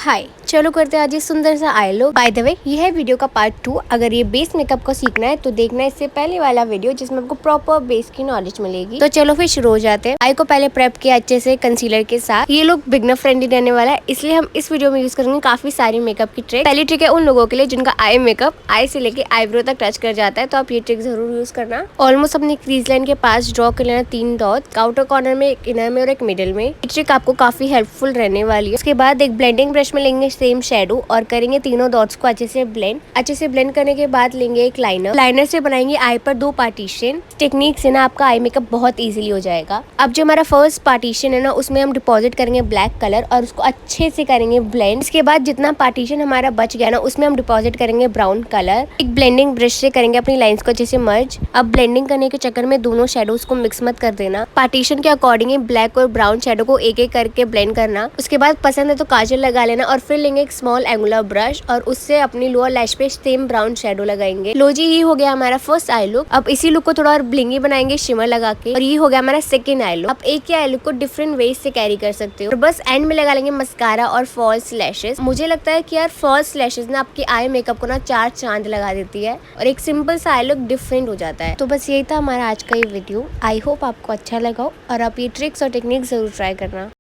हाय, चलो करते हैं आज ये सुंदर सा I look. By the way, ये है वीडियो का पार्ट 2। अगर ये बेस मेकअप को सीखना है तो देखना है इससे पहले वाला वीडियो जिसमें आपको प्रॉपर बेस की नॉलेज मिलेगी। तो चलो फिर शुरू हो जाते हैं। आई को पहले प्रेप किया अच्छे से कंसीलर के साथ। ये लुक बिगनर फ्रेंडली रहने वाला है, इसलिए हम इस वीडियो में यूज करेंगे काफी सारी मेकअप की ट्रिक। पहली ट्रिक है उन लोगों के लिए जिनका आई मेकअप आई से लेके आईब्रो तक टच कर जाता है, तो आप ये ट्रिक जरूर यूज करना। ऑलमोस्ट अपनी क्रीज लाइन के पास ड्रॉ कर लेना 3 डॉट, आउटर कॉर्नर में, एक इनर में और एक मिडिल में। ये ट्रिक आपको काफी हेल्पफुल रहने वाली है। उसके बाद एक ब्लेंडिंग ब्रश में लेंगे सेम शेडो और करेंगे तीनों डॉट्स को अच्छे से ब्लेंड करने के बाद लेंगे एक लाइनर से बनाएंगे आई पर 2 पार्टीशन। टेक्निक से ना आपका आई मेकअप बहुत इजीली हो जाएगा। अब जो हमारा फर्स्ट पार्टीशन है ना, उसमें हम डिपॉजिट करेंगे ब्लैक कलर और उसको अच्छे से करेंगे ब्लेंड। इसके बाद जितना पार्टीशन हमारा बच गया ना, उसमें हम डिपॉजिट करेंगे ब्राउन कलर। एक ब्लेंडिंग ब्रश से करेंगे अपनी लाइंस को अच्छे से मर्ज। अब ब्लेंडिंग करने के चक्कर में दोनों शेडोज को मिक्स मत कर देना। पार्टीशन के अकॉर्डिंग ब्लैक और ब्राउन शेडो को एक एक करके ब्लेंड करना। उसके बाद पसंद है तो काजल लगा लेना और फिर लेंगे एक स्मॉल एंगुलर ब्रश और उससे अपनी लोअर लैश पे सेम ब्राउन शेडो लगाएंगे। लो जी, ये हो गया हमारा फर्स्ट आई लुक। अब इसी लुक को थोड़ा और ब्लिंगी बनाएंगे शिमर लगा के, और ये हो गया हमारा सेकंड आई लुक। अब एक ही आई लुक को डिफरेंट वेज से कैरी कर सकते हो। और बस एंड में लगा लेंगे मस्कारा और फॉल्स लैशेस। मुझे लगता है कि यार फॉल्स लैशेस ना आपकी आई मेकअप को ना 4 चांद लगा देती है और एक सिंपल सा आई लुक डिफरेंट हो जाता है। तो बस यही था हमारा आज का ये वीडियो। आई होप आपको अच्छा लगा हो और आप ये ट्रिक्स और टेक्निक जरूर ट्राई करना।